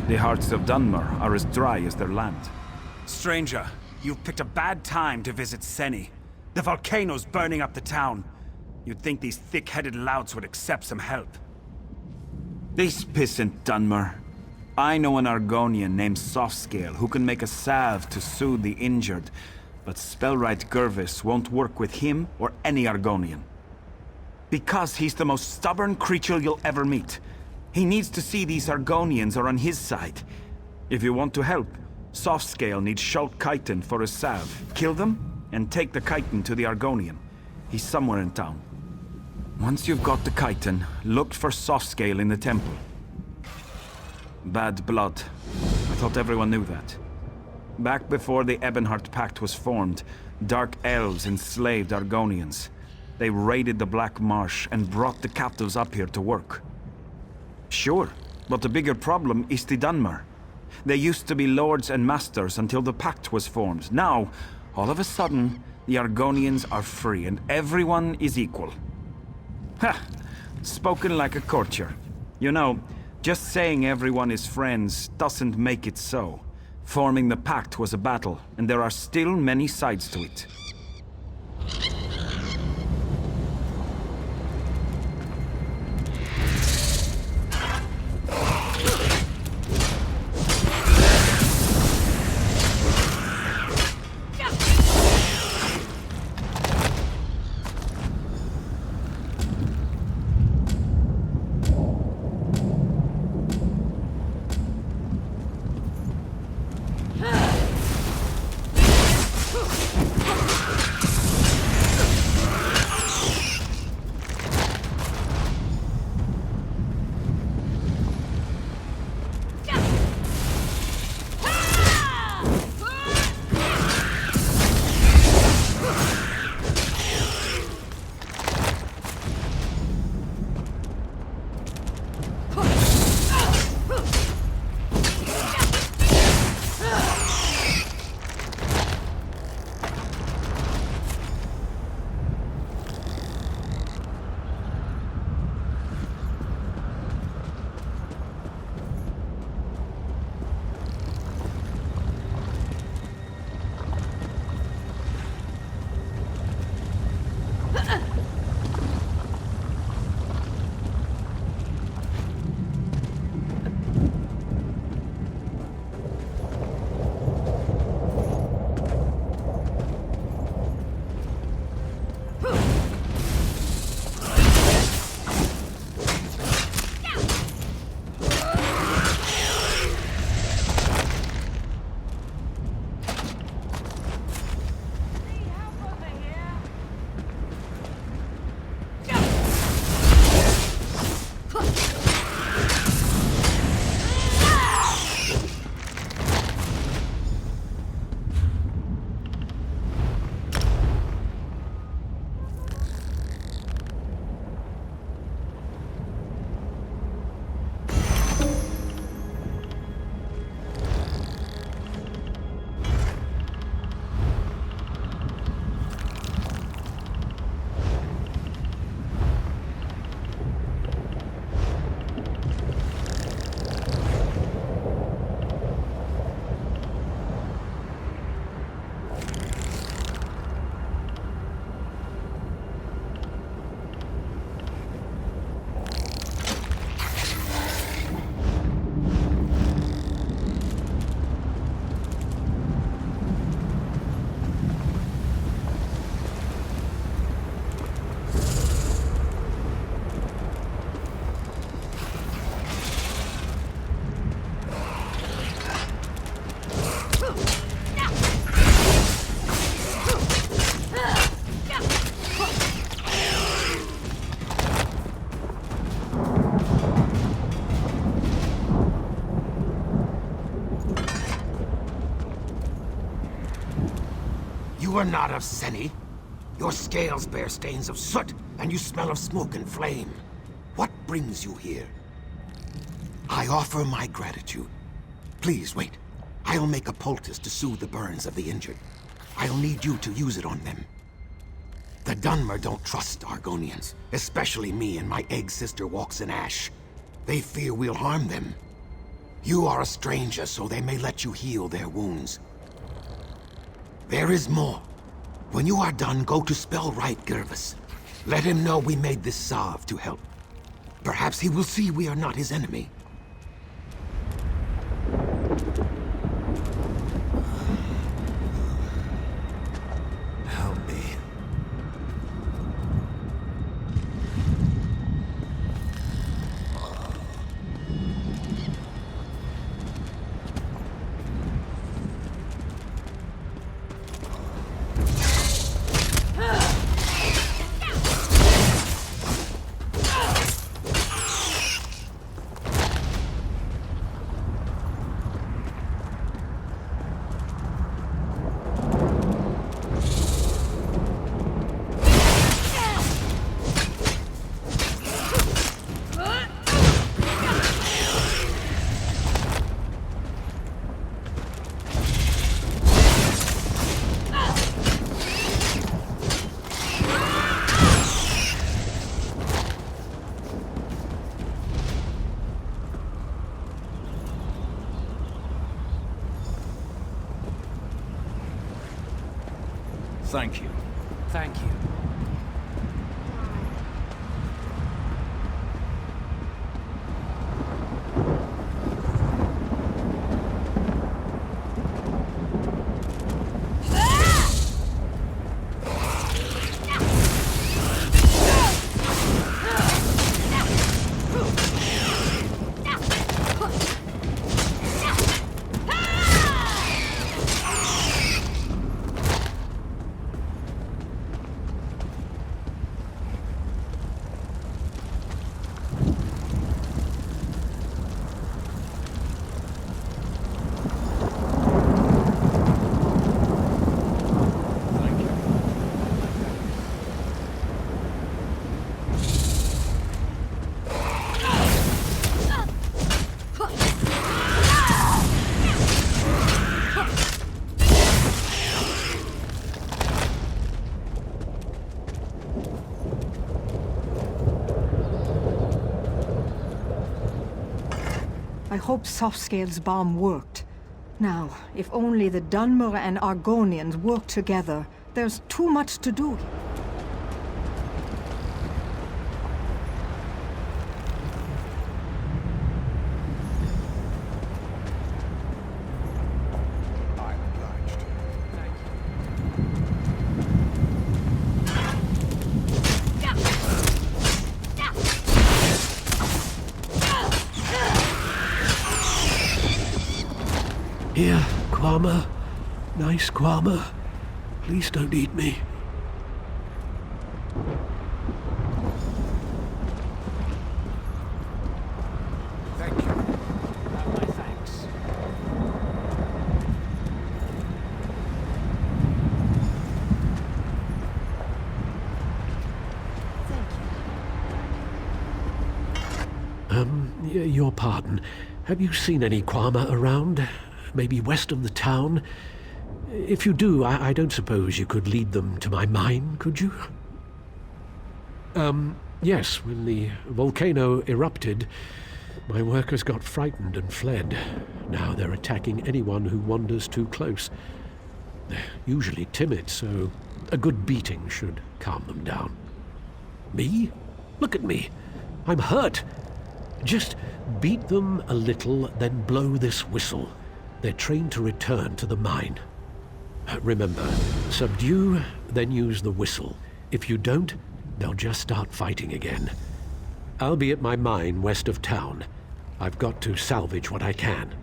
The hearts of Dunmer are as dry as their land. Stranger, you've picked a bad time to visit Zeni. The volcano's burning up the town. You'd think these thick-headed louts would accept some help. This pissant Dunmer. I know an Argonian named Softscale who can make a salve to soothe the injured, but Spellwright Gervis won't work with him or any Argonian. Because he's the most stubborn creature you'll ever meet. He needs to see these Argonians are on his side. If you want to help, Softscale needs Schult Chiton for a salve. Kill them, and take the Chiton to the Argonian. He's somewhere in town. Once you've got the Chiton, look for Softscale in the temple. Bad blood. I thought everyone knew that. Back before the Ebonheart Pact was formed, Dark Elves enslaved Argonians. They raided the Black Marsh and brought the captives up here to work. Sure, but the bigger problem is the Dunmer. They used to be lords and masters until the pact was formed. Now, all of a sudden, the Argonians are free and everyone is equal. Ha! Spoken like a courtier. You know, just saying everyone is friends doesn't make it so. Forming the pact was a battle, and there are still many sides to it. You are not of Zeni. Your scales bear stains of soot, and you smell of smoke and flame. What brings you here? I offer my gratitude. Please wait. I'll make a poultice to soothe the burns of the injured. I'll need you to use it on them. The Dunmer don't trust Argonians, especially me and my egg sister walks in ash. They fear we'll harm them. You are a stranger, so they may let you heal their wounds. There is more. When you are done, go to Spellwright Gervis. Let him know we made this salve to help. Perhaps he will see we are not his enemy. Help me. Thank you. Thank you. I hope Softscale's bomb worked. Now, if only the Dunmer and Argonians work together, there's too much to do. I'm obliged. Here, Kwama. Nice Kwama. Please don't eat me. Thank you. My thanks. Your pardon. Have you seen any Kwama around? Maybe west of the town? If you do, I don't suppose you could lead them to my mine, could you? Yes, when the volcano erupted, my workers got frightened and fled. Now they're attacking anyone who wanders too close. They're usually timid, so a good beating should calm them down. Me? Look at me. I'm hurt. Just beat them a little, then blow this whistle. They're trained to return to the mine. Remember, subdue, then use the whistle. If you don't, they'll just start fighting again. I'll be at my mine west of town. I've got to salvage what I can.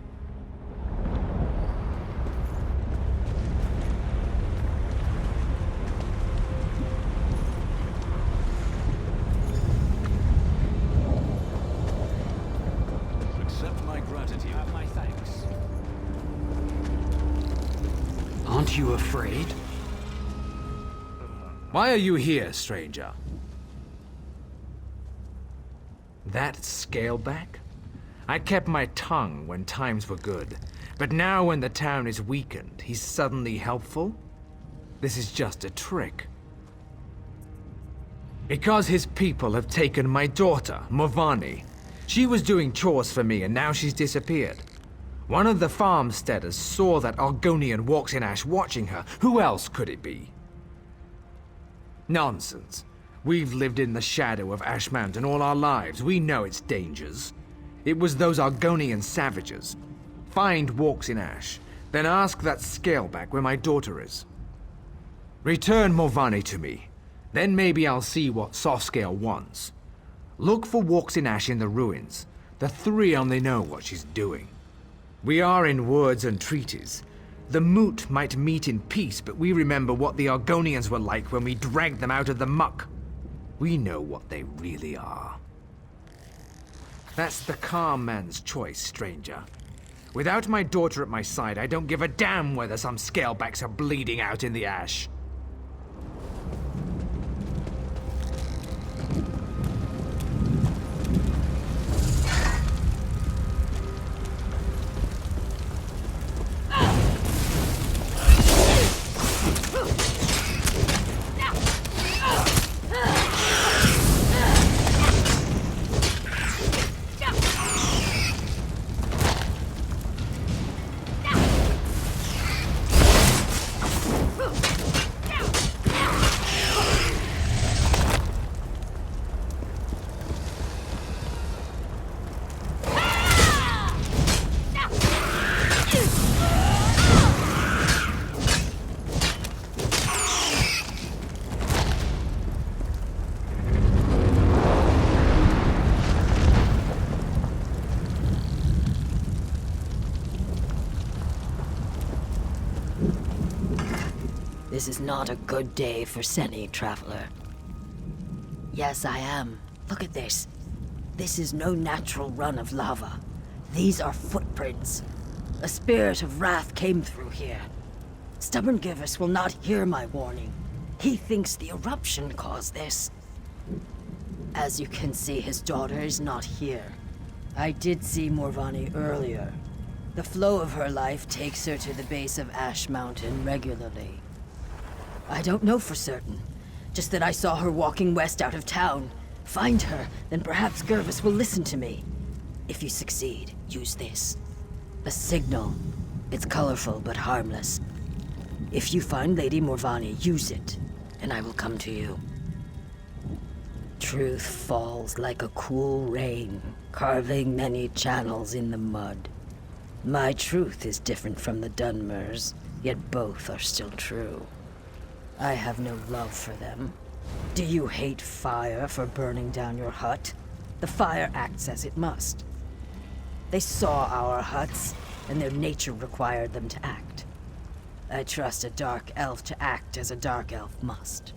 Accept my gratitude. My thanks. Aren't you afraid? Why are you here, stranger? That scaleback? I kept my tongue when times were good, but now when the town is weakened, he's suddenly helpful? This is just a trick. Because his people have taken my daughter, Movani. She was doing chores for me and now she's disappeared. One of the farmsteaders saw that Argonian walks in ash watching her. Who else could it be? Nonsense. We've lived in the shadow of Ash Mountain all our lives. We know its dangers. It was those Argonian savages. Find Walks in Ash, then ask that scaleback where my daughter is. Return Morvani to me. Then maybe I'll see what Softscale wants. Look for Walks in Ash in the ruins. The three only know what she's doing. We are in words and treaties. The Moot might meet in peace, but we remember what the Argonians were like when we dragged them out of the muck. We know what they really are. That's the calm man's choice, stranger. Without my daughter at my side, I don't give a damn whether some scalebacks are bleeding out in the ash. This is not a good day for Seni, traveler. Yes, I am. Look at this. This is no natural run of lava. These are footprints. A spirit of wrath came through here. Stubborn Givus will not hear my warning. He thinks the eruption caused this. As you can see, his daughter is not here. I did see Morvani earlier. The flow of her life takes her to the base of Ash Mountain regularly. I don't know for certain. Just that I saw her walking west out of town. Find her, then perhaps Gervis will listen to me. If you succeed, use this. A signal. It's colorful but harmless. If you find Lady Morvani, use it, and I will come to you. Truth falls like a cool rain, carving many channels in the mud. My truth is different from the Dunmers, yet both are still true. I have no love for them. Do you hate fire for burning down your hut? The fire acts as it must. They saw our huts, and their nature required them to act. I trust a dark elf to act as a dark elf must.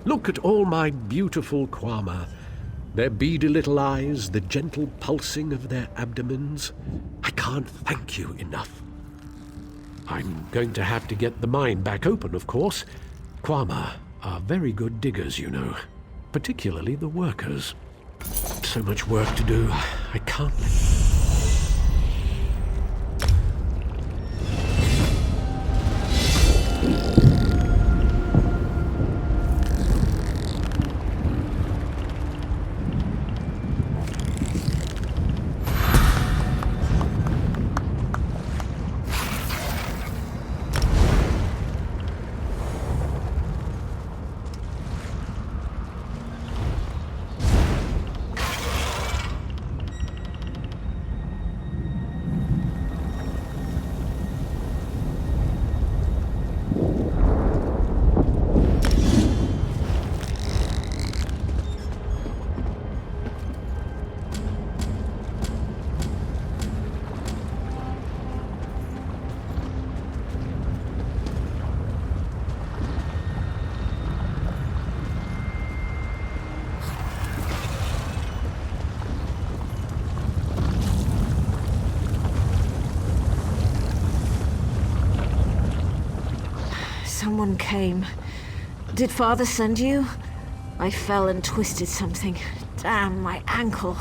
Look at all my beautiful Kwama. Their beady little eyes, the gentle pulsing of their abdomens. I can't thank you enough. I'm going to have to get the mine back open, of course. Kwama are very good diggers, you know. Particularly the workers. So much work to do, I can't... Someone came. Did Father send you? I fell and twisted something. Damn, my ankle.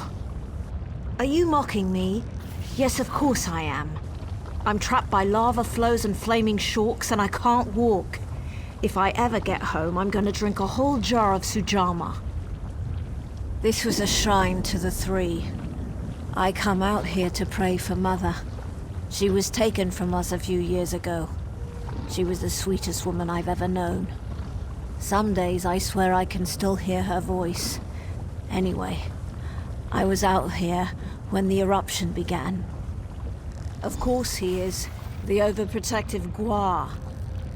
Are you mocking me? Yes, of course I am. I'm trapped by lava flows and flaming shulks, and I can't walk. If I ever get home, I'm gonna drink a whole jar of Sujama. This was a shrine to the three. I come out here to pray for Mother. She was taken from us a few years ago. She was the sweetest woman I've ever known. Some days I swear I can still hear her voice. Anyway, I was out here when the eruption began. Of course he is, the overprotective Gua.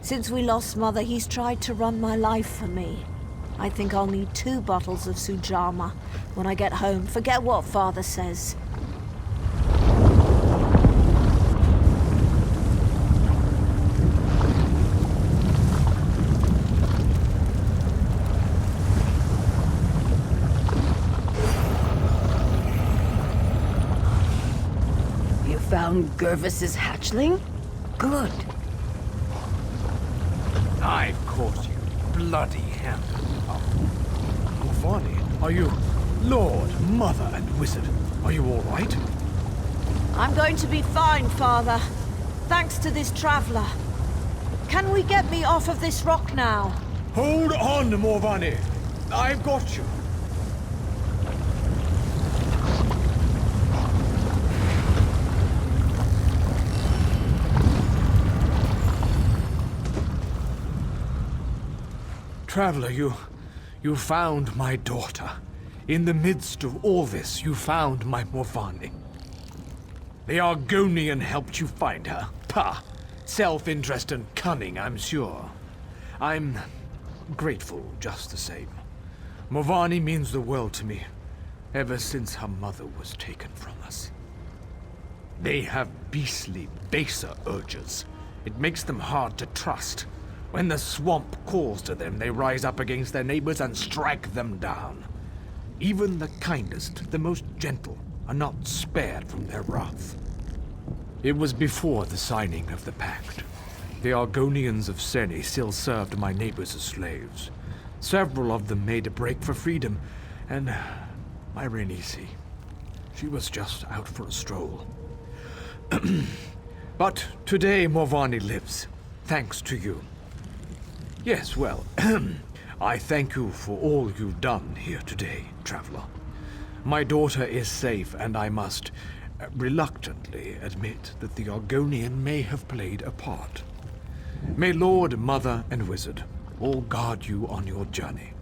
Since we lost Mother, he's tried to run my life for me. I think I'll need 2 bottles of Sujama when I get home. Forget what Father says. Found Gervis's hatchling? Good. I've caught you, bloody hand. Morvani, are you... Lord, Mother, and Wizard, are you all right? I'm going to be fine, Father. Thanks to this traveler. Can we get me off of this rock now? Hold on, Morvani. I've got you. Traveler, you found my daughter. In the midst of all this, you found my Morvani. The Argonian helped you find her. Pah! Self-interest and cunning, I'm sure. I'm grateful just the same. Morvani means the world to me, ever since her mother was taken from us. They have beastly, baser urges. It makes them hard to trust. When the swamp calls to them, they rise up against their neighbors and strike them down. Even the kindest, the most gentle, are not spared from their wrath. It was before the signing of the pact. The Argonians of Seni still served my neighbors as slaves. Several of them made a break for freedom, and my Renisi, she was just out for a stroll. But today Morvani lives, thanks to you. Yes, well, I thank you for all you've done here today, Traveler. My daughter is safe, and I must reluctantly admit that the Argonian may have played a part. May Lord, Mother, and Wizard all guard you on your journey.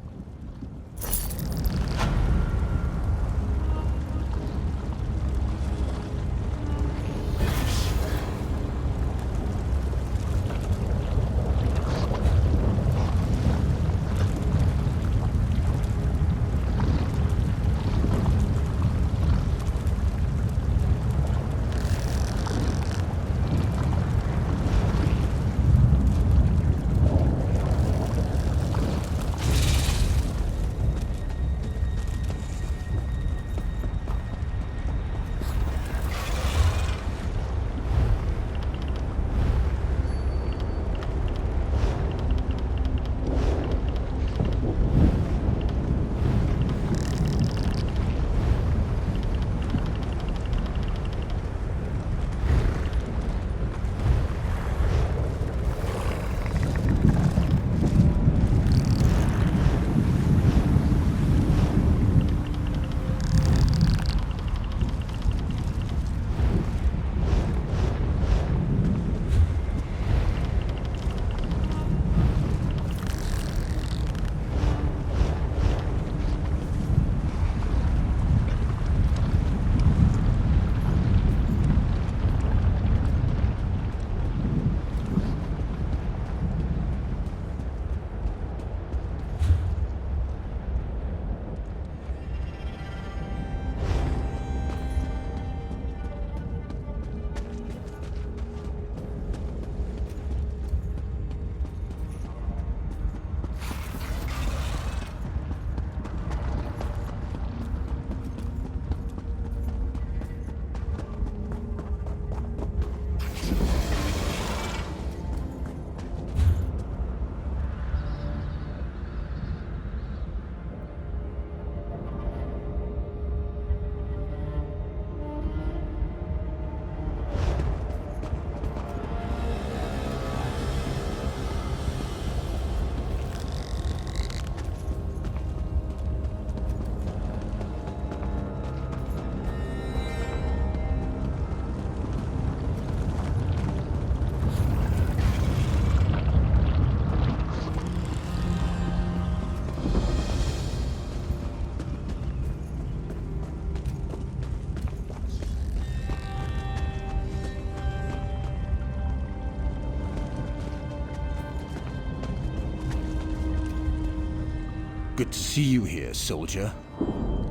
Good to see you here, soldier.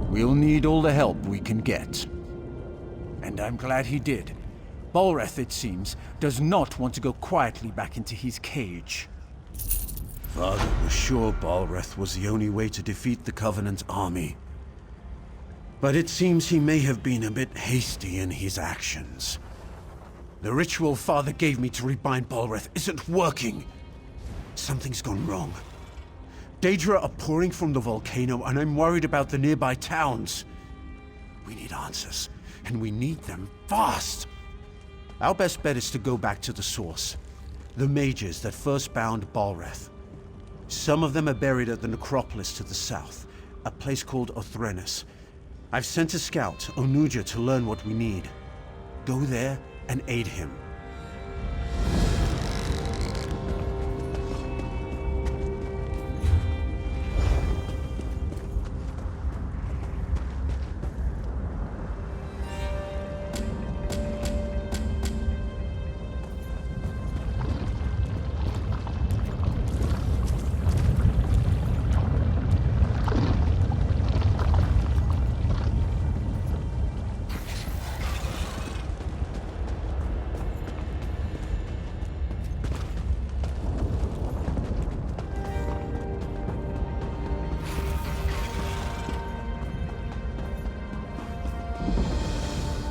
We'll need all the help we can get. And I'm glad he did. Balreth, it seems, does not want to go quietly back into his cage. Father was sure Balreth was the only way to defeat the Covenant army. But it seems he may have been a bit hasty in his actions. The ritual Father gave me to rebind Balreth isn't working. Something's gone wrong. Daedra are pouring from the volcano, and I'm worried about the nearby towns. We need answers, and we need them fast. Our best bet is to go back to the source. The mages that first bound Balreth. Some of them are buried at the necropolis to the south, a place called Othrenes. I've sent a scout, Onuja, to learn what we need. Go there and aid him.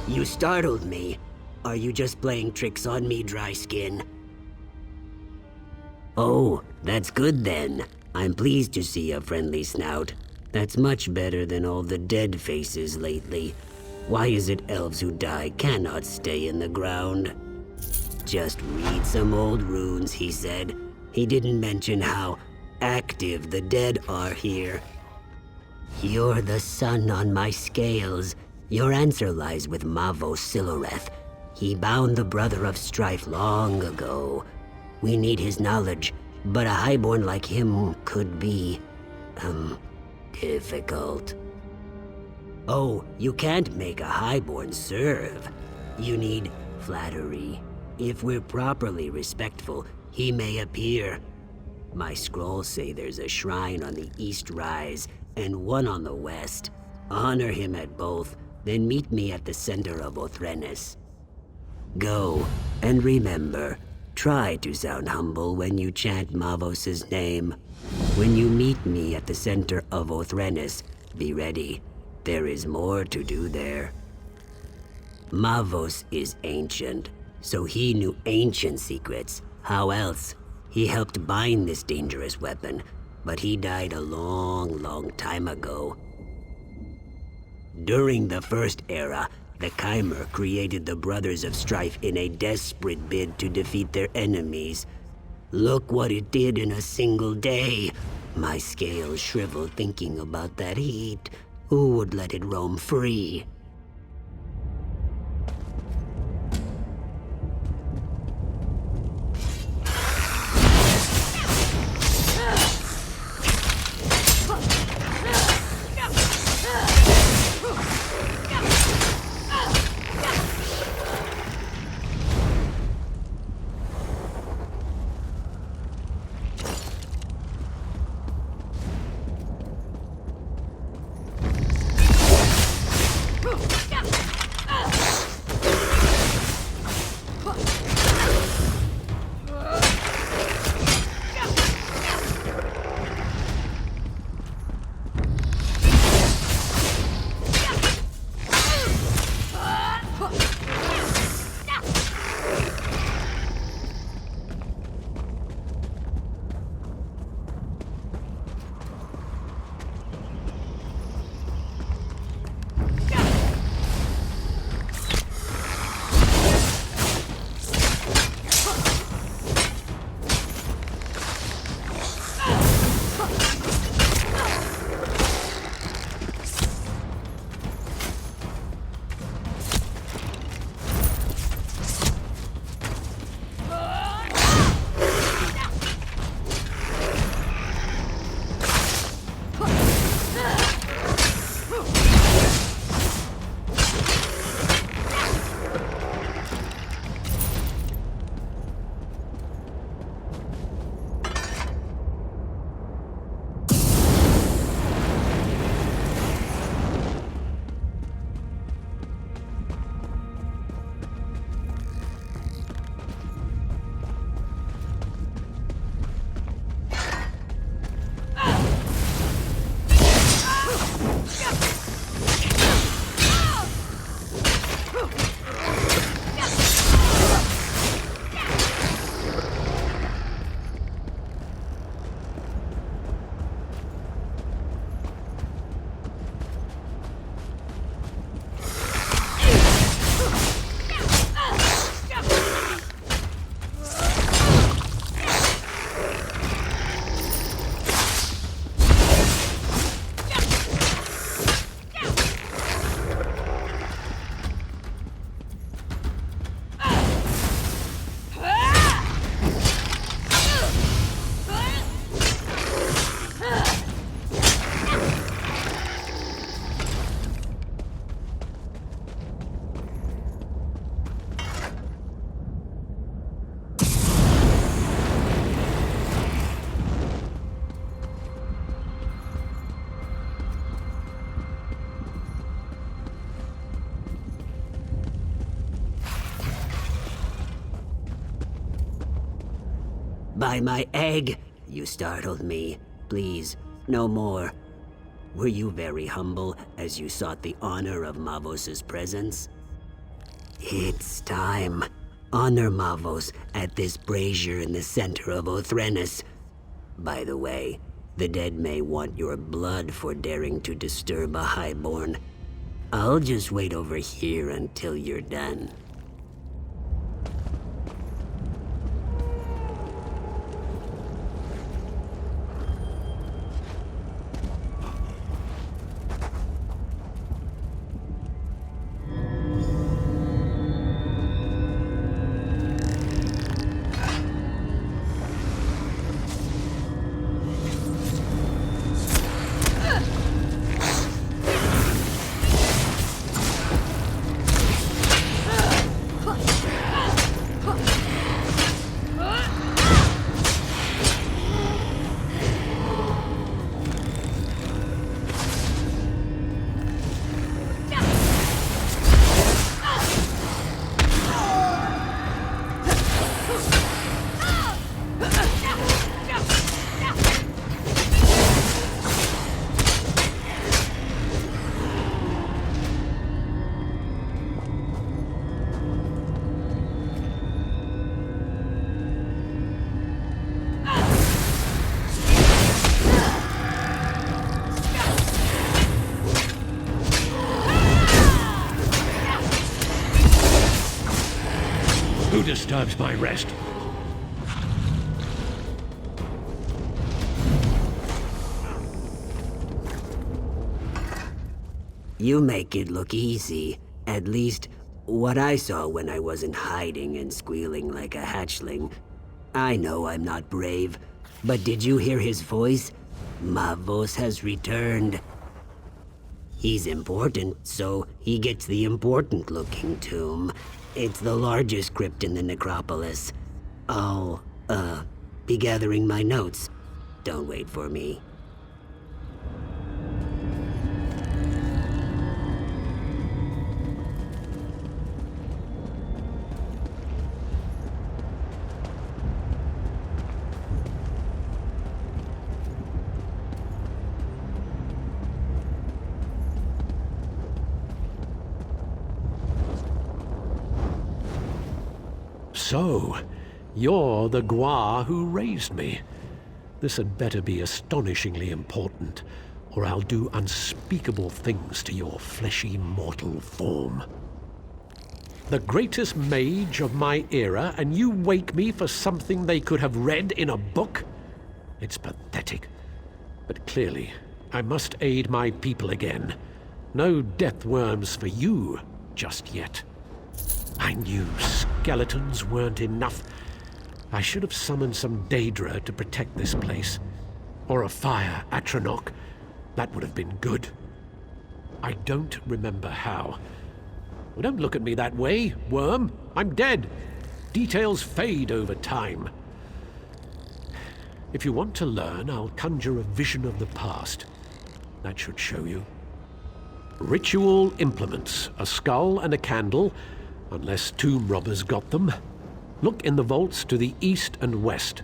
You startled me. Are you just playing tricks on me, dry skin? Oh, that's good then. I'm pleased to see a friendly snout. That's much better than all the dead faces lately. Why is it elves who die cannot stay in the ground? Just read some old runes, he said. He didn't mention how active the dead are here. You're the sun on my scales. Your answer lies with Mavos Siloreth. He bound the Brother of Strife long ago. We need his knowledge, but a highborn like him could be, difficult. Oh, you can't make a highborn serve. You need flattery. If we're properly respectful, he may appear. My scrolls say there's a shrine on the east rise and one on the west. Honor him at both. Then meet me at the center of Othrenes. Go, and remember, try to sound humble when you chant Mavos' name. When you meet me at the center of Othrenes, be ready. There is more to do there. Mavos is ancient, so he knew ancient secrets. How else? He helped bind this dangerous weapon, but he died a long time ago. During the First Era, the Chimer created the Brothers of Strife in a desperate bid to defeat their enemies. Look what it did in a single day. My scales shrivel thinking about that heat. Who would let it roam free? By my egg, you startled me. Please, no more. Were you very humble as you sought the honor of Mavos' presence? It's time. Honor Mavos at this brazier in the center of Othrenis. By the way, the dead may want your blood for daring to disturb a highborn. I'll just wait over here until you're done. Who disturbs my rest? You make it look easy. At least, what I saw when I wasn't hiding and squealing like a hatchling. I know I'm not brave, but did you hear his voice? Mavos has returned. He's important, so he gets the important-looking tomb. It's the largest crypt in the necropolis. I'll, be gathering my notes. Don't wait for me. So, you're the Gua who raised me. This had better be astonishingly important, or I'll do unspeakable things to your fleshy mortal form. The greatest mage of my era, and you wake me for something they could have read in a book? It's pathetic. But clearly, I must aid my people again. No death worms for you just yet. I knew skeletons weren't enough. I should have summoned some Daedra to protect this place. Or a fire Atronach. That would have been good. I don't remember how. Well, don't look at me that way, worm. I'm dead. Details fade over time. If you want to learn, I'll conjure a vision of the past. That should show you. Ritual implements, a skull and a candle, unless tomb robbers got them. Look in the vaults to the east and west.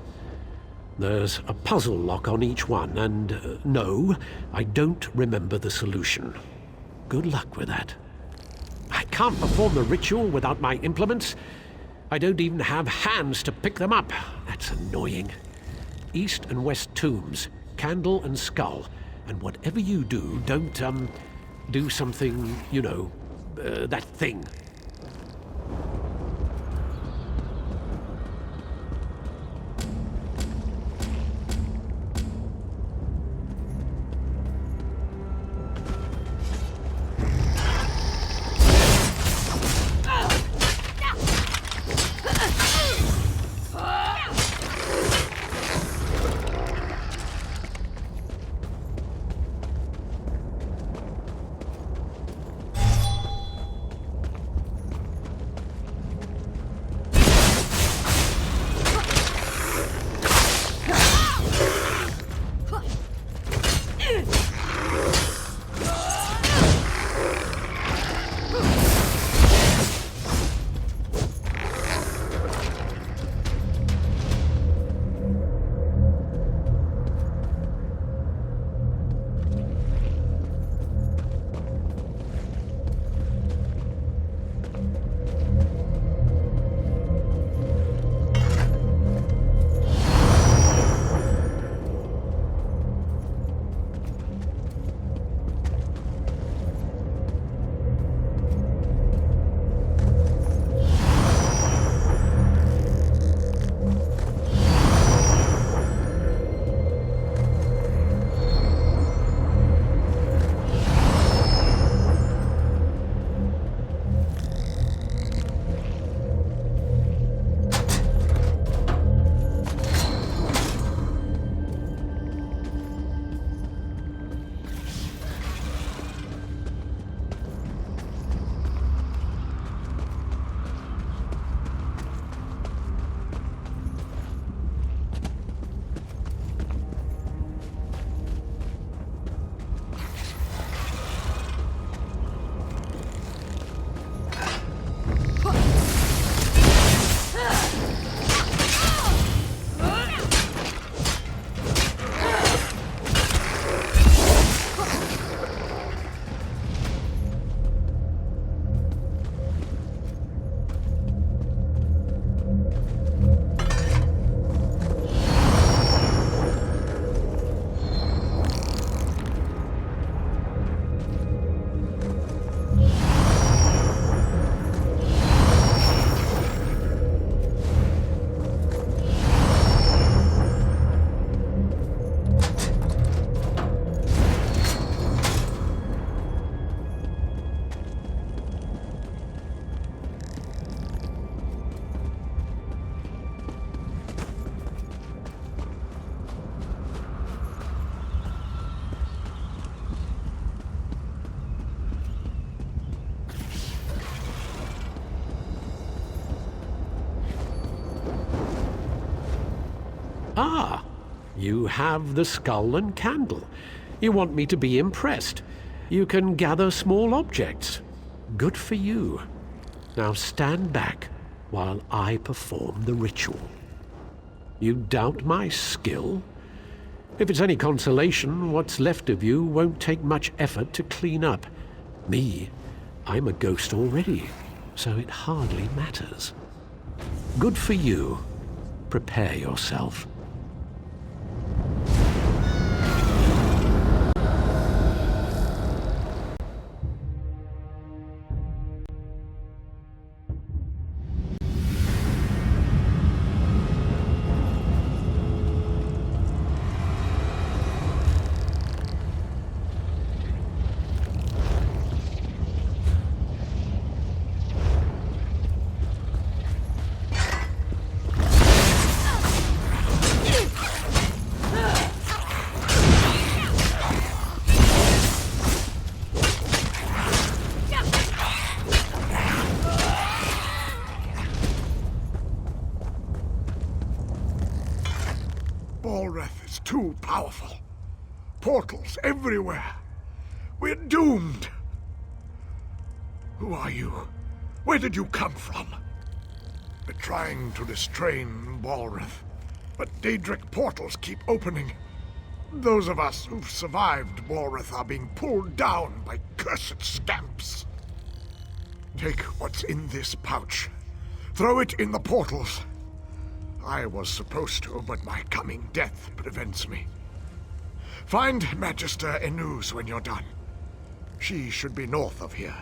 There's a puzzle lock on each one, and no, I don't remember the solution. Good luck with that. I can't perform the ritual without my implements. I don't even have hands to pick them up. That's annoying. East and west tombs, candle and skull, and whatever you do, don't, do something, you know, that thing. Aha! You have the skull and candle. You want me to be impressed. You can gather small objects. Good for you. Now stand back while I perform the ritual. You doubt my skill? If it's any consolation, what's left of you won't take much effort to clean up. Me, I'm a ghost already, so it hardly matters. Good for you. Prepare yourself. Balreth is too powerful. Portals everywhere. We're doomed. Who are you? Where did you come from? We're trying to restrain Balreth, but Daedric portals keep opening. Those of us who've survived Balreth are being pulled down by cursed scamps. Take what's in this pouch. Throw it in the portals. I was supposed to, but my coming death prevents me. Find Magister Enuz when you're done. She should be north of here.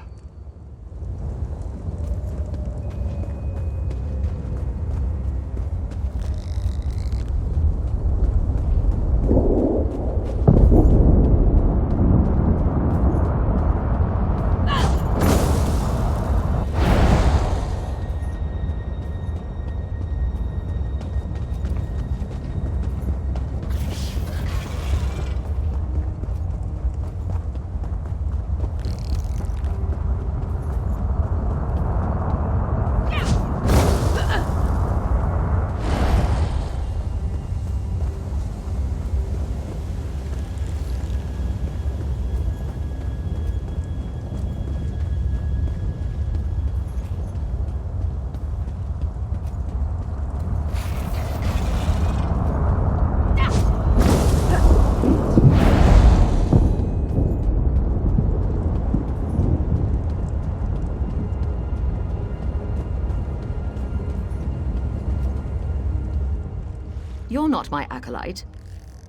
You're not my acolyte.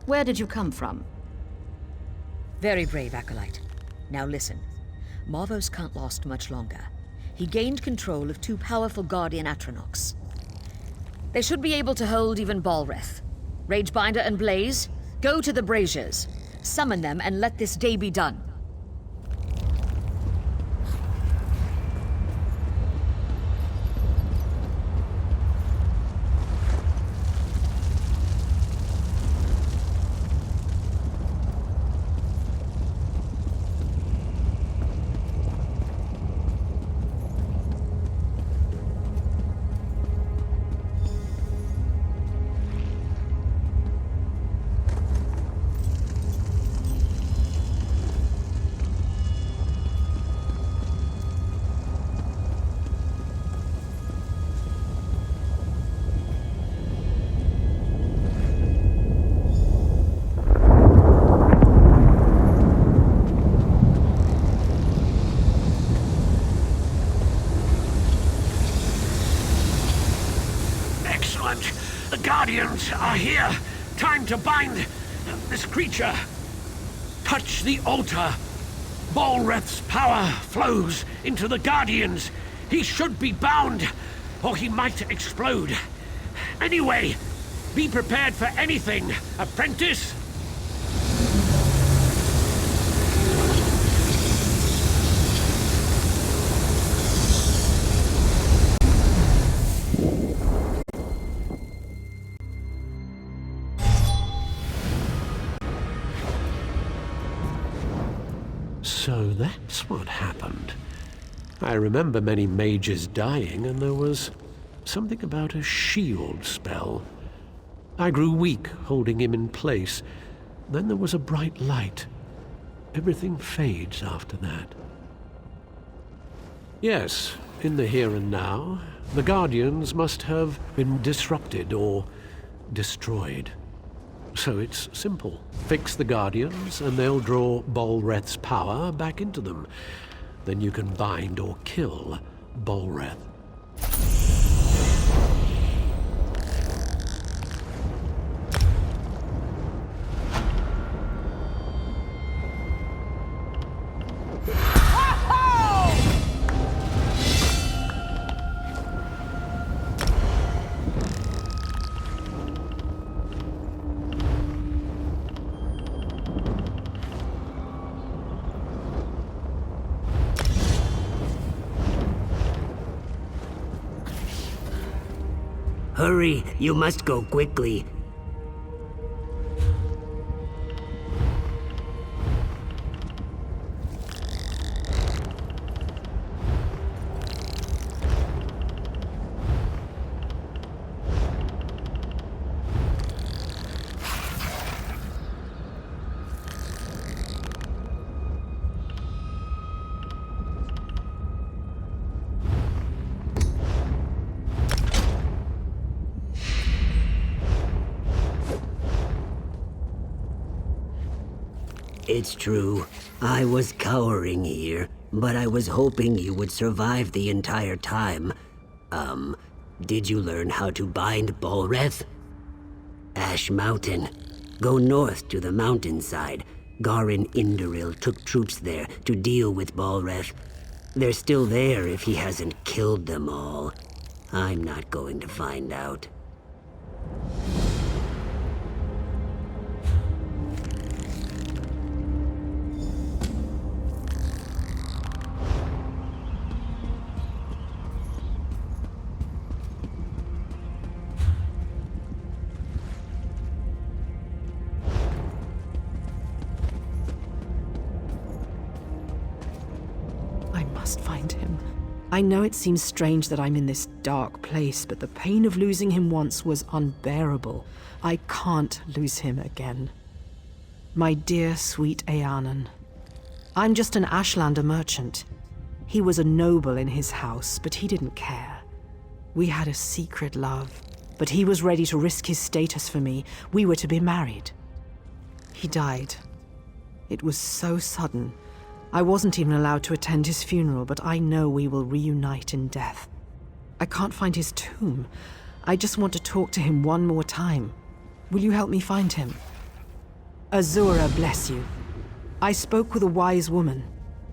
Where did you come from? Very brave acolyte. Now listen. Marvos can't last much longer. He gained control of two powerful Guardian Atronachs. They should be able to hold even Balreth. Ragebinder and Blaze, go to the braziers. Summon them and let this day be done. The Guardians are here. Time to bind this creature. Touch the altar. Balreth's power flows into the Guardians. He should be bound, or he might explode. Anyway, be prepared for anything, apprentice. So that's what happened. I remember many mages dying, and there was something about a shield spell. I grew weak holding him in place. Then there was a bright light. Everything fades after that. Yes, in the here and now, the Guardians must have been disrupted or destroyed. So it's simple. Fix the Guardians, and they'll draw Bolreth's power back into them. Then you can bind or kill Bolreth. Hurry, you must go quickly. It's true. I was cowering here, but I was hoping you would survive the entire time. Did you learn how to bind Bolreth? Ash Mountain. Go north to the mountainside. Garin Indoril took troops there to deal with Bolreth. They're still there if he hasn't killed them all. I'm not going to find out. Find him. I know it seems strange that I'm in this dark place, but the pain of losing him once was unbearable. I can't lose him again. My dear, sweet Eanan. I'm just an Ashlander merchant. He was a noble in his house, but he didn't care. We had a secret love, but he was ready to risk his status for me. We were to be married. He died. It was so sudden. I wasn't even allowed to attend his funeral, but I know we will reunite in death. I can't find his tomb. I just want to talk to him one more time. Will you help me find him? Azura bless you. I spoke with a wise woman.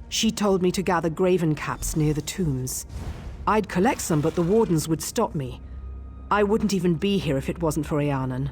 She told me to gather graven caps near the tombs. I'd collect some, but the wardens would stop me. I wouldn't even be here if it wasn't for Eanan.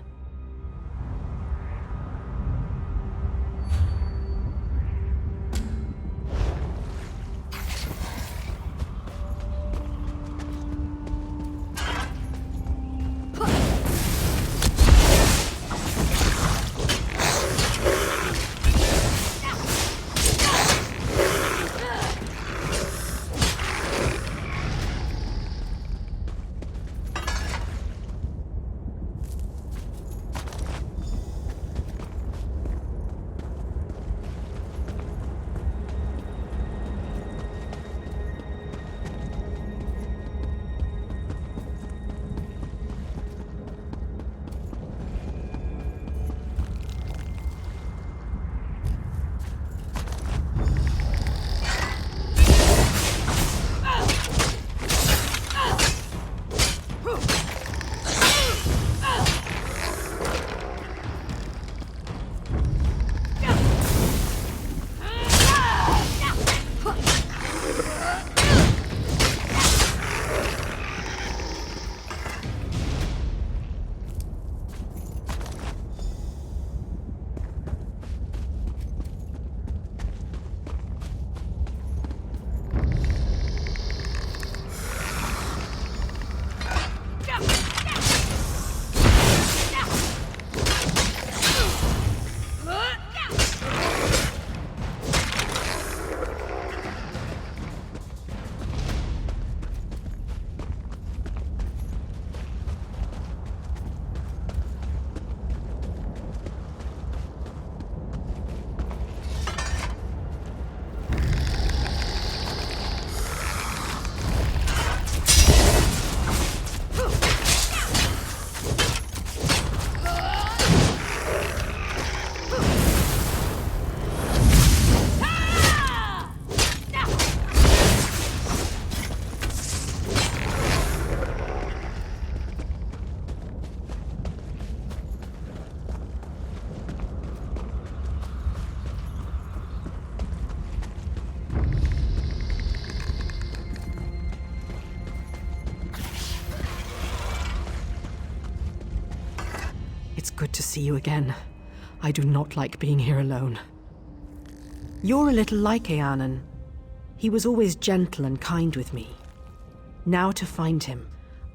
good to see you again. I do not like being here alone. You're a little like Eanan. He was always gentle and kind with me. Now to find him.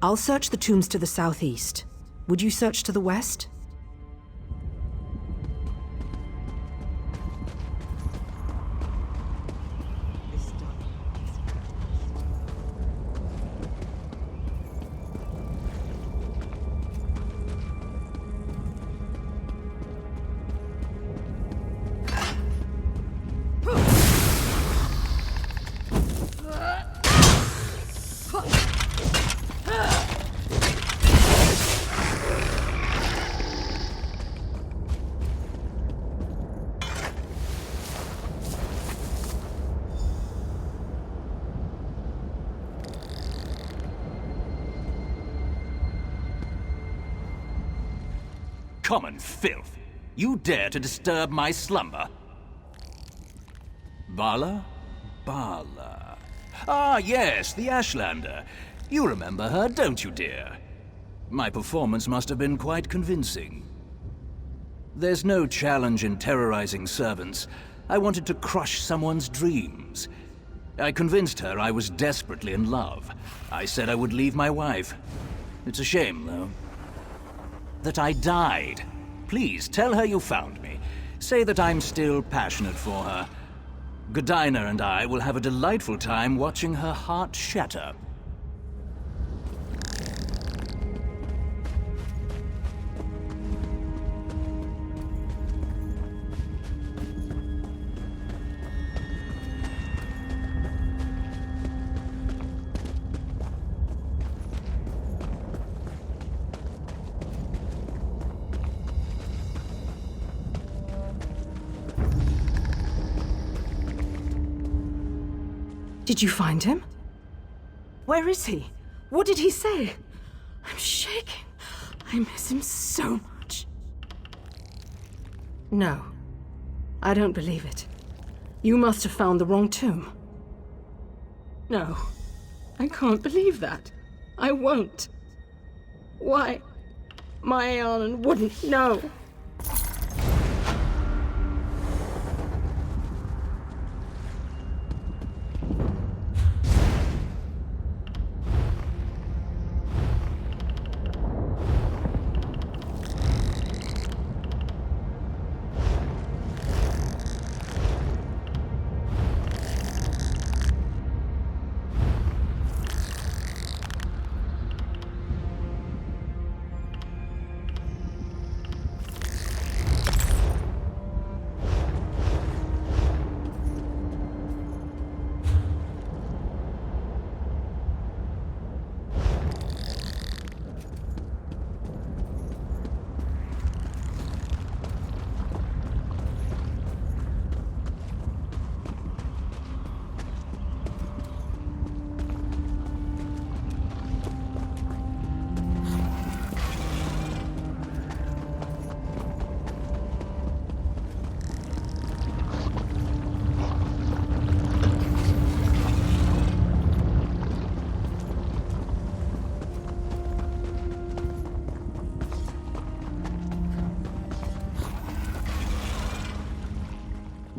I'll search the tombs to the southeast. Would you search to the west? Common filth! You dare to disturb my slumber? Bala? Bala. Ah, yes, the Ashlander. You remember her, don't you, dear? My performance must have been quite convincing. There's no challenge in terrorizing servants. I wanted to crush someone's dreams. I convinced her I was desperately in love. I said I would leave my wife. It's a shame, though. That I died. Please, tell her you found me. Say that I'm still passionate for her. Godina and I will have a delightful time watching her heart shatter. Did you find him? Where is he? What did he say? I'm shaking. I miss him so much. No. I don't believe it. You must have found the wrong tomb. No. I can't believe that. I won't. Why? My Eanan wouldn't know.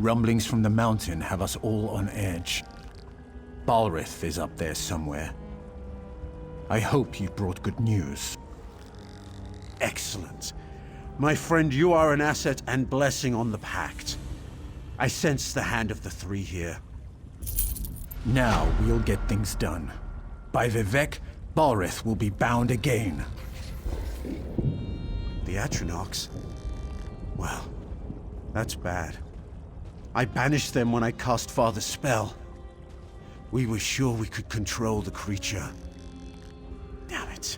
Rumblings from the mountain have us all on edge. Balrith is up there somewhere. I hope you brought good news. Excellent. My friend, you are an asset and blessing on the Pact. I sense the hand of the three here. Now we'll get things done. By Vivek, Balrith will be bound again. The Atronachs? Well, that's bad. I banished them when I cast Father's spell. We were sure we could control the creature. Damn it.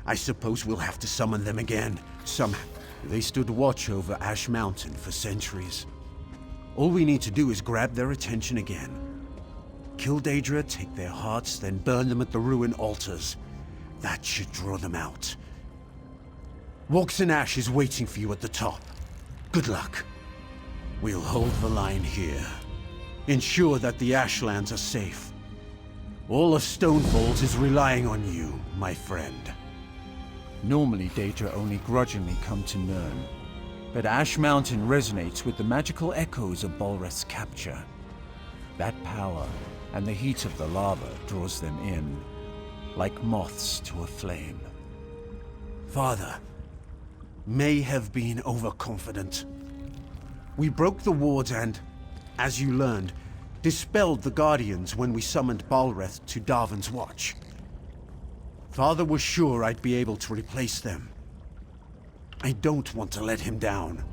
I suppose we'll have to summon them again, somehow. They stood watch over Ash Mountain for centuries. All we need to do is grab their attention again. Kill Daedra, take their hearts, then burn them at the ruin altars. That should draw them out. Walks in Ash is waiting for you at the top. Good luck. We'll hold the line here. Ensure that the Ashlands are safe. All of Stonefalls is relying on you, my friend. Normally, Daedra only grudgingly come to Nirn, but Ash Mountain resonates with the magical echoes of Balreth's capture. That power and the heat of the lava draws them in, like moths to a flame. Father may have been overconfident. We broke the wards and, as you learned, dispelled the Guardians when we summoned Balreth to Darvan's watch. Father was sure I'd be able to replace them. I don't want to let him down.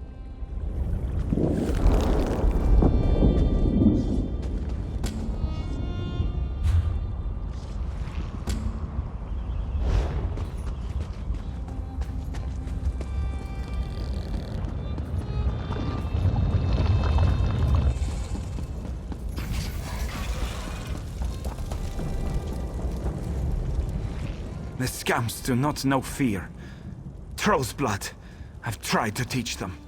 The scamps do not know fear. Troll's blood. I've tried to teach them.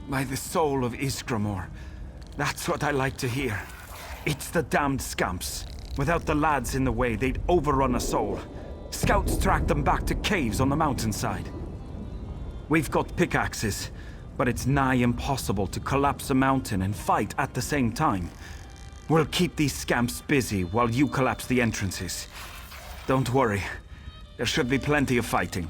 By the soul of Iskramor. That's what I like to hear. It's the damned scamps. Without the lads in the way, they'd overrun us all. Scouts tracked them back to caves on the mountainside. We've got pickaxes, but it's nigh impossible to collapse a mountain and fight at the same time. We'll keep these scamps busy while you collapse the entrances. Don't worry. There should be plenty of fighting.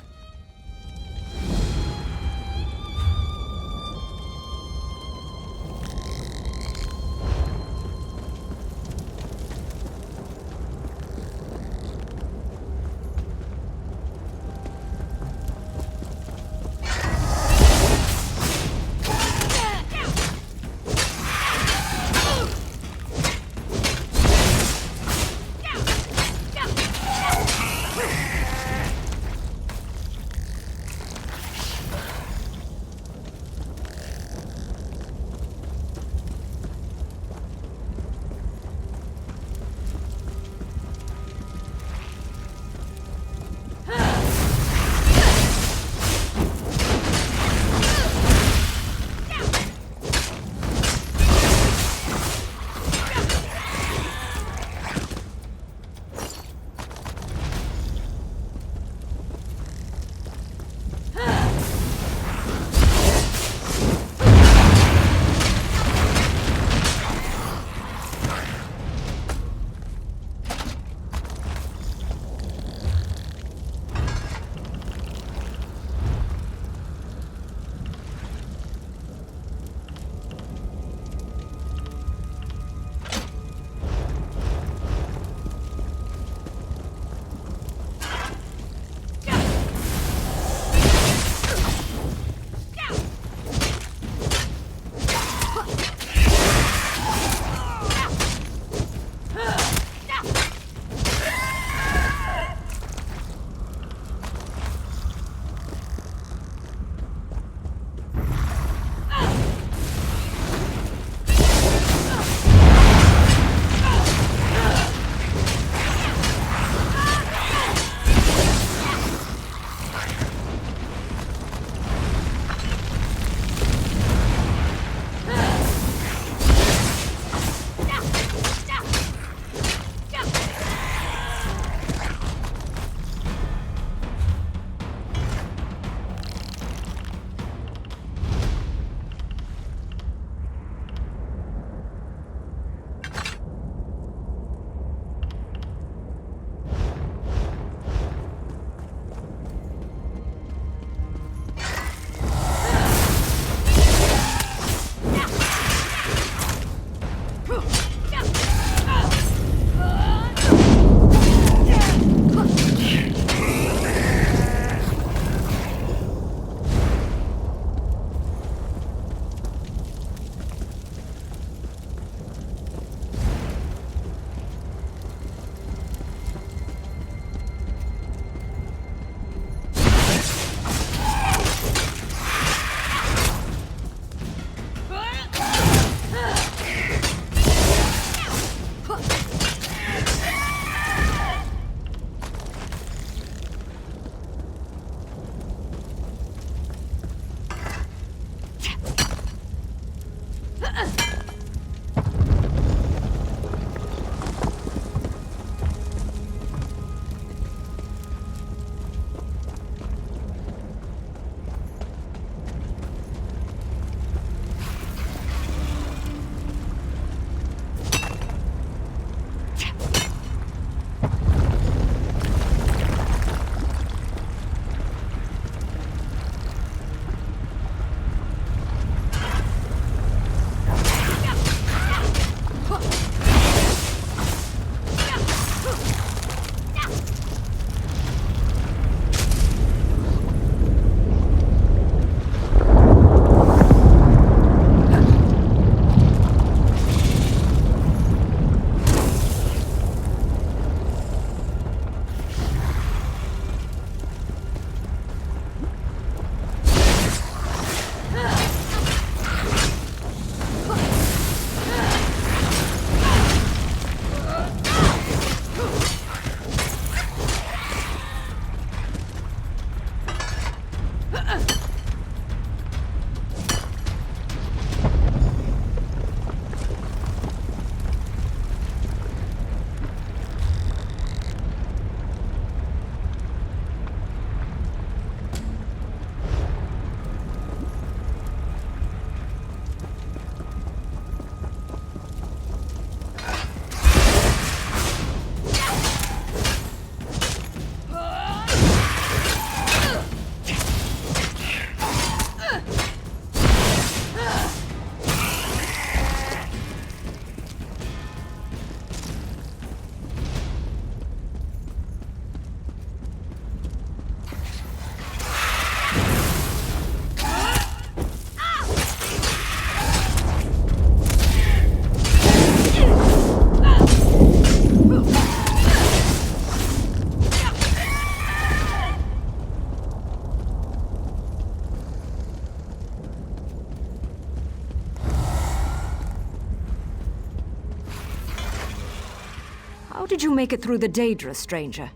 did you make it through the Daedra, stranger?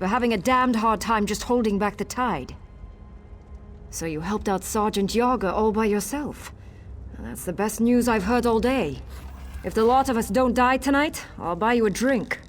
We're having a damned hard time just holding back the tide. So you helped out Sergeant Yager all by yourself. That's the best news I've heard all day. If the lot of us don't die tonight, I'll buy you a drink.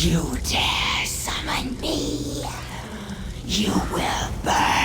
You dare summon me, you will burn.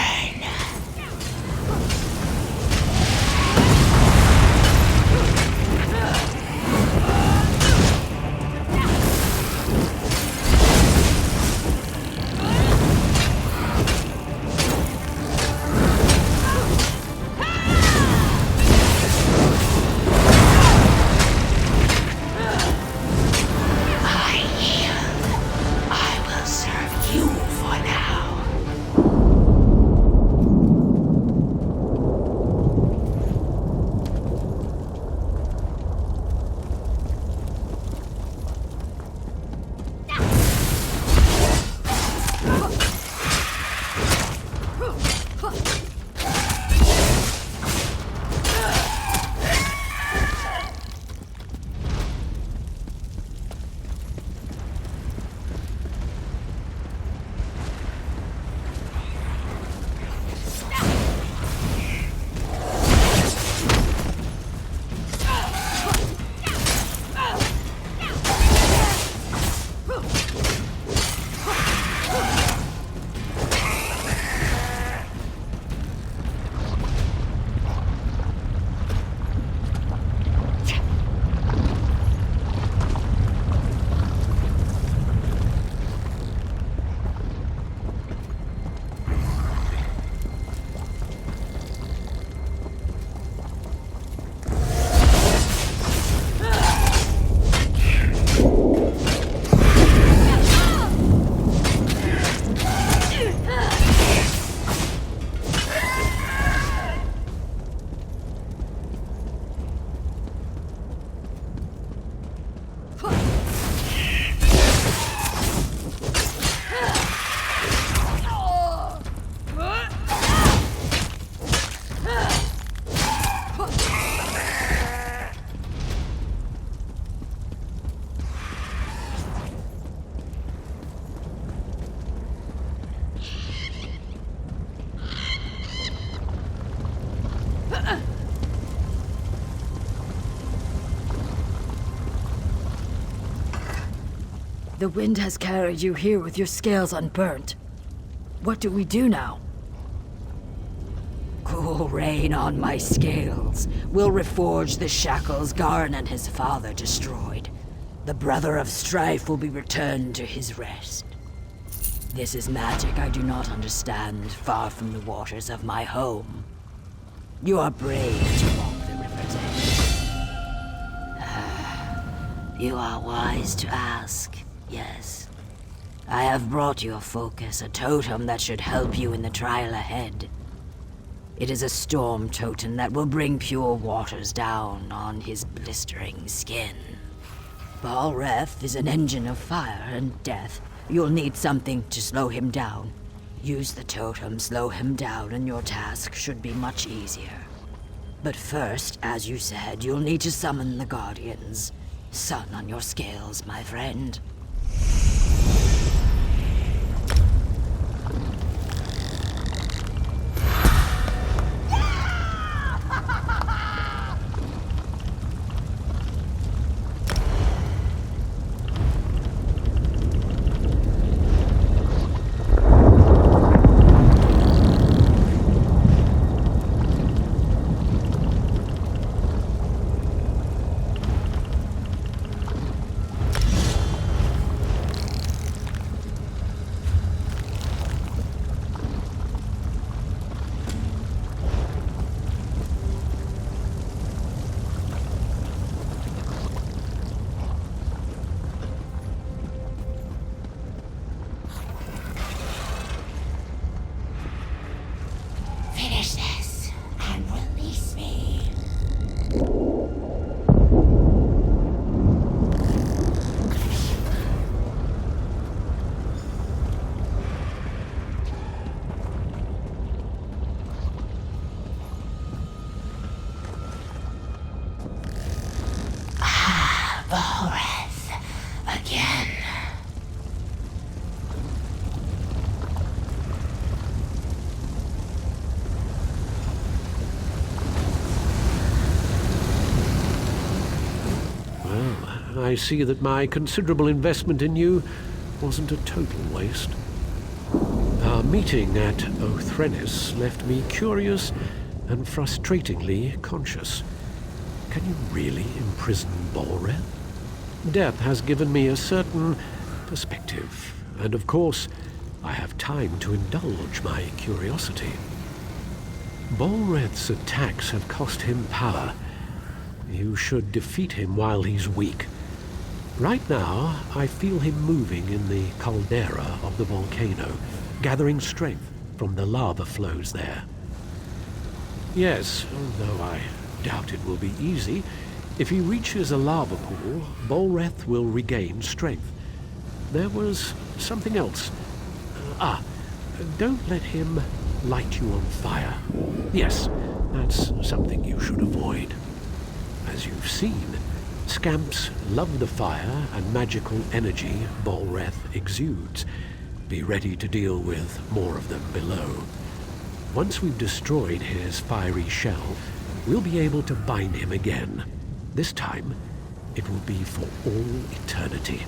The wind has carried you here with your scales unburnt. What do we do now? Cool rain on my scales. We'll reforge the shackles Garn and his father destroyed. The brother of strife will be returned to his rest. This is magic I do not understand, far from the waters of my home. You are brave to walk the river's edge. You are wise to ask, yes. I have brought your focus a totem that should help you in the trial ahead. It is a storm totem that will bring pure waters down on his blistering skin. Balreth is an engine of fire and death. You'll need something to slow him down. Use the totem, slow him down, and your task should be much easier. But first, as you said, you'll need to summon the Guardians. Sun on your scales, my friend. Finish this and release me. Balreth, again. I see that my considerable investment in you wasn't a total waste. Our meeting at Othrenis left me curious and frustratingly conscious. Can you really imprison Balreth? Death has given me a certain perspective, and of course, I have time to indulge my curiosity. Balreth's attacks have cost him power. You should defeat him while he's weak. Right now, I feel him moving in the caldera of the volcano, gathering strength from the lava flows there. Yes, although I doubt it will be easy, if he reaches a lava pool, Balreth will regain strength. There was something else. Don't let him light you on fire. Yes, that's something you should avoid. As you've seen, scamps love the fire and magical energy Balreth exudes. Be ready to deal with more of them below. Once we've destroyed his fiery shell, we'll be able to bind him again. This time, it will be for all eternity.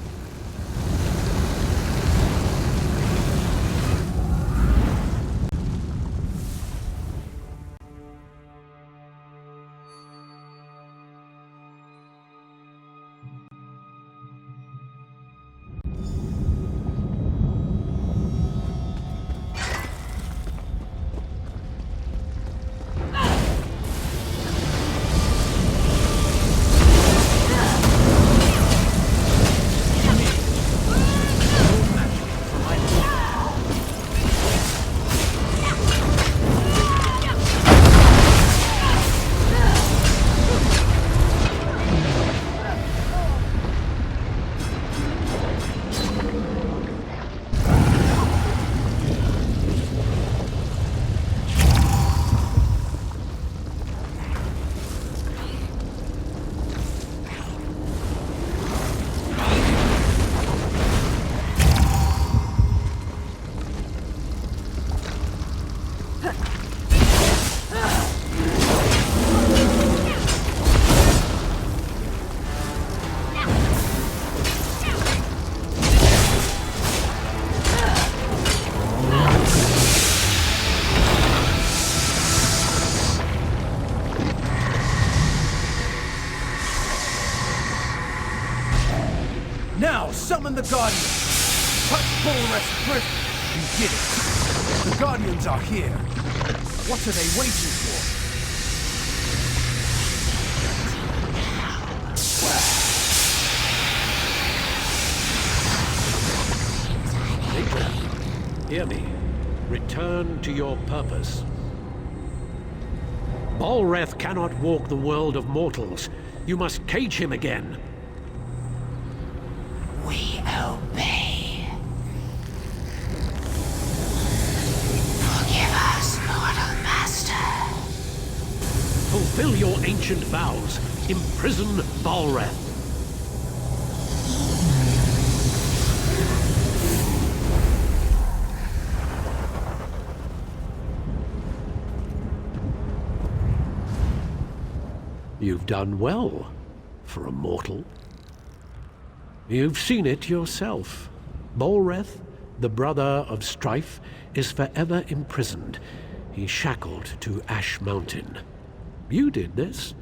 Summon the Guardians! Touch Bullrest prison! You did it! The Guardians are here! What are they waiting for? Adrian, hear me. Return to your purpose. Balreth cannot walk the world of mortals. You must cage him again. We obey. Forgive us, mortal master. Fulfill your ancient vows. Imprison Balreth. You've done well for a mortal. You've seen it yourself. Balreth, the brother of strife, is forever imprisoned. He's shackled to Ash Mountain. You did this.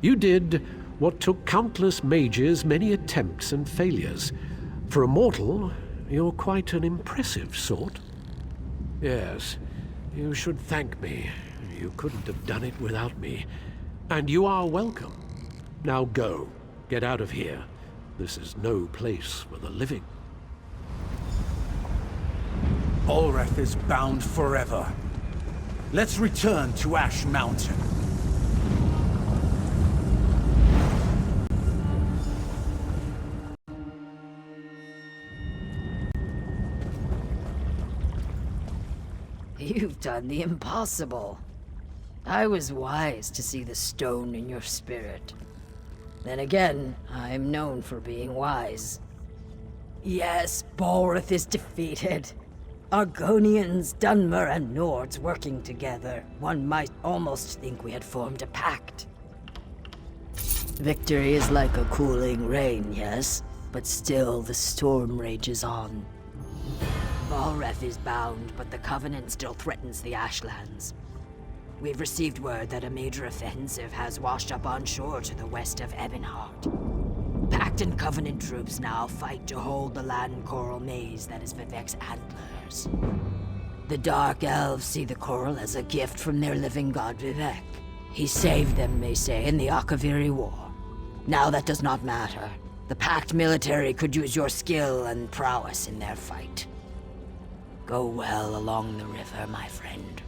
You did what took countless mages many attempts and failures. For a mortal, you're quite an impressive sort. Yes, you should thank me. You couldn't have done it without me. And you are welcome. Now go. Get out of here. This is no place for the living. Balreth is bound forever. Let's return to Ash Mountain. You've done the impossible. I was wise to see the stone in your spirit. Then again, I'm known for being wise. Yes, Balreth is defeated. Argonians, Dunmer, and Nords working together. One might almost think we had formed a pact. Victory is like a cooling rain, yes? But still, the storm rages on. Balreth is bound, but the Covenant still threatens the Ashlands. We've received word that a major offensive has washed up on shore to the west of Ebonheart. Pact and Covenant troops now fight to hold the land coral maze that is Vivek's antlers. The Dark Elves see the coral as a gift from their living god Vivek. He saved them, they say, in the Akaviri War. Now that does not matter. The Pact military could use your skill and prowess in their fight. Go well along the river, my friend.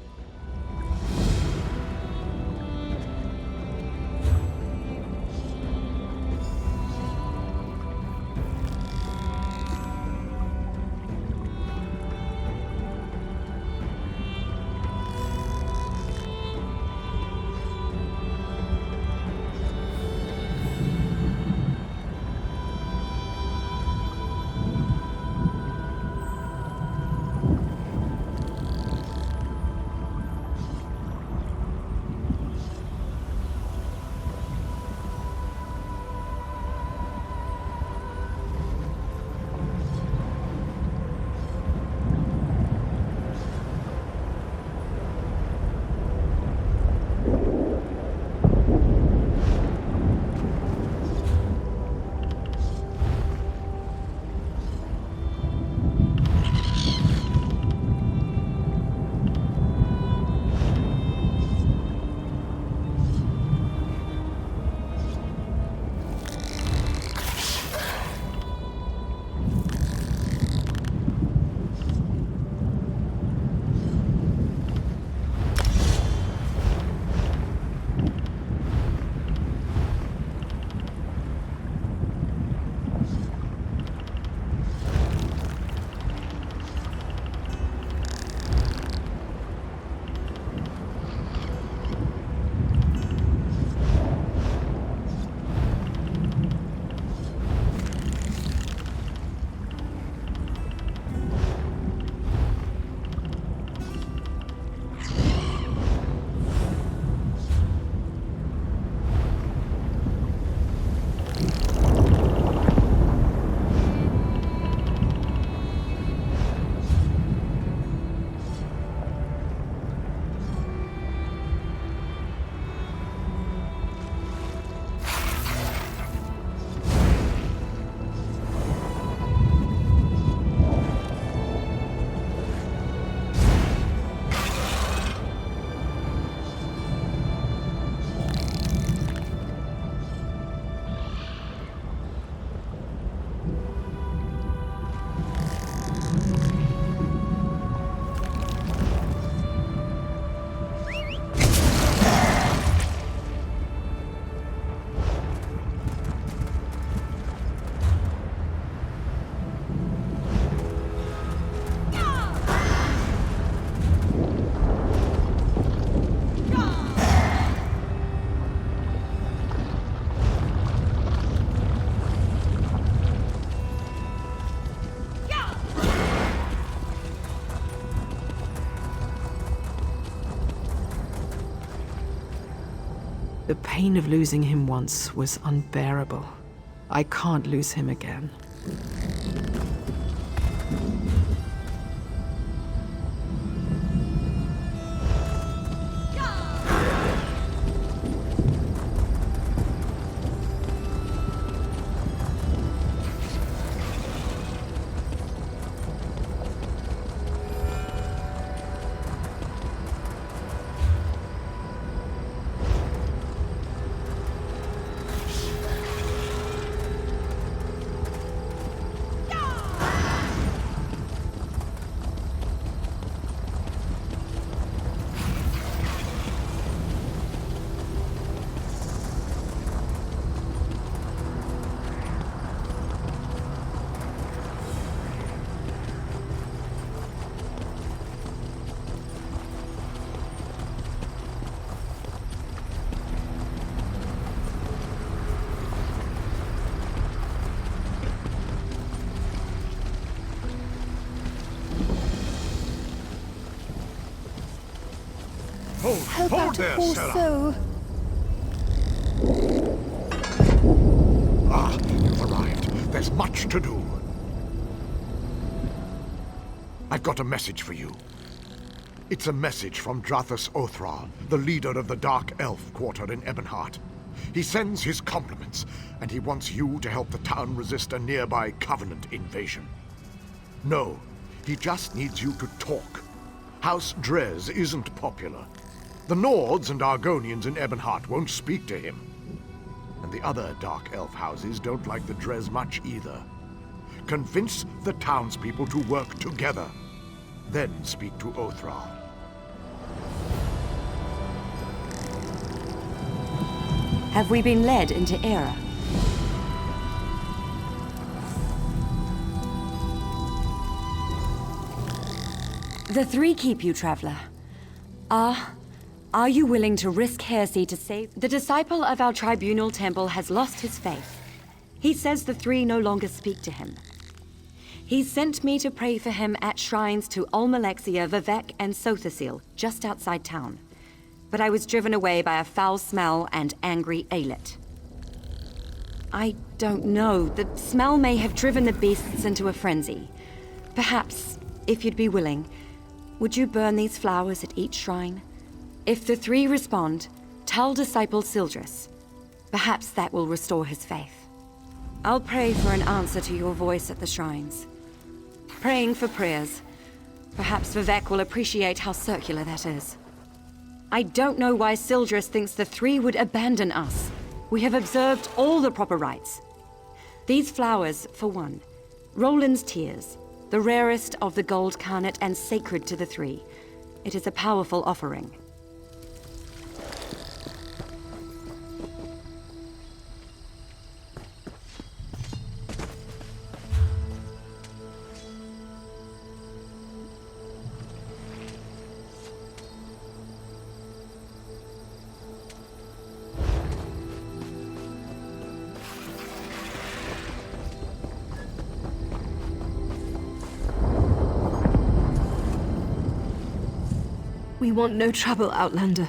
The pain of losing him once was unbearable. I can't lose him again. Hold there, Sarah. Ah, you've arrived. There's much to do. I've got a message for you. It's a message from Drathus Othral, the leader of the Dark Elf Quarter in Ebonheart. He sends his compliments, and he wants you to help the town resist a nearby Covenant invasion. No, he just needs you to talk. House Drez isn't popular. The Nords and Argonians in Ebonheart won't speak to him. And the other Dark Elf houses don't like the Drez much either. Convince the townspeople to work together. Then speak to Othral. Have we been led into error? The three keep you, traveler. Are you willing to risk heresy to save? The disciple of our tribunal temple has lost his faith. He says the three no longer speak to him. He sent me to pray for him at shrines to Olmalexia, Vivek, and Sothasil, just outside town. But I was driven away by a foul smell and angry Aelith. I don't know. The smell may have driven the beasts into a frenzy. Perhaps, if you'd be willing, would you burn these flowers at each shrine? If the three respond, tell disciple Sildris. Perhaps that will restore his faith. I'll pray for an answer to your voice at the shrines. Praying for prayers. Perhaps Vivek will appreciate how circular that is. I don't know why Sildris thinks the three would abandon us. We have observed all the proper rites. These flowers, for one. Roland's tears, the rarest of the gold carnet and sacred to the three. It is a powerful offering. We want no trouble, Outlander.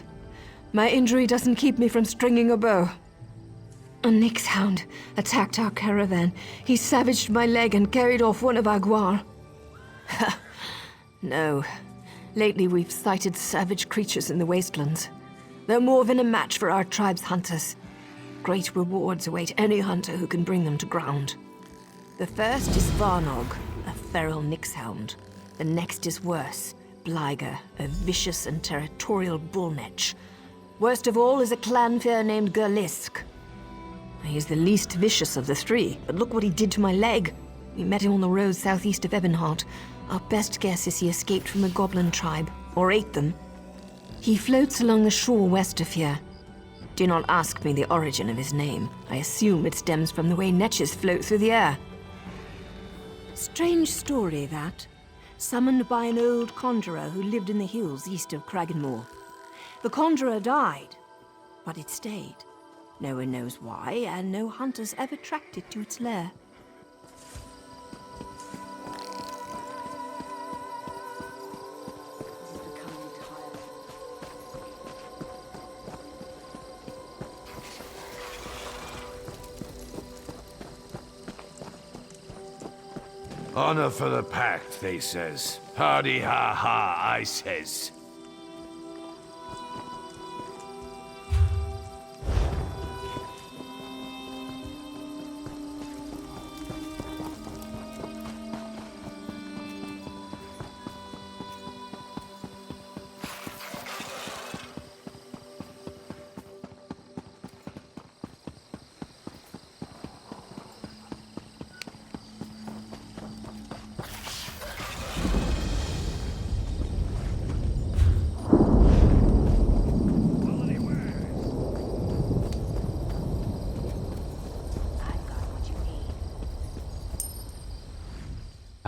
My injury doesn't keep me from stringing a bow. A Nyx hound attacked our caravan. He savaged my leg and carried off one of our guar. No. Lately we've sighted savage creatures in the wastelands. They're more than a match for our tribe's hunters. Great rewards await any hunter who can bring them to ground. The first is Varnog, a feral Nyx hound. The next is worse. Bliger, a vicious and territorial bullnetch. Worst of all is a clanfare named Gerlisk. He is the least vicious of the three, but look what he did to my leg. We met him on the road southeast of Ebonheart. Our best guess is he escaped from the goblin tribe, or ate them. He floats along the shore west of here. Do not ask me the origin of his name. I assume it stems from the way netches float through the air. Strange story, that. Summoned by an old conjurer who lived in the hills east of Kragenmoor. The conjurer died, but it stayed. No one knows why, and no hunters ever tracked it to its lair. Honor for the pact, they says. Hardy ha ha, I says.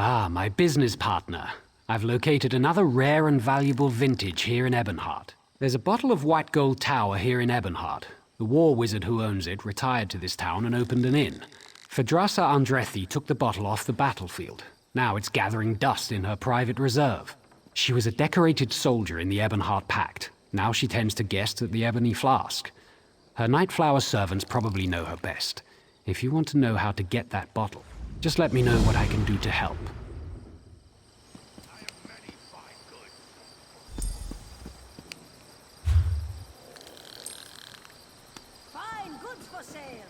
Ah, my business partner. I've located another rare and valuable vintage here in Ebonheart. There's a bottle of white gold tower here in Ebonheart. The war wizard who owns it retired to this town and opened an inn. Phadrasa Andrethi took the bottle off the battlefield. Now it's gathering dust in her private reserve. She was a decorated soldier in the Ebonheart Pact. Now she tends to guest at the Ebony Flask. Her Nightflower servants probably know her best. If you want to know how to get that bottle, just let me know what I can do to help. Fine goods for sale.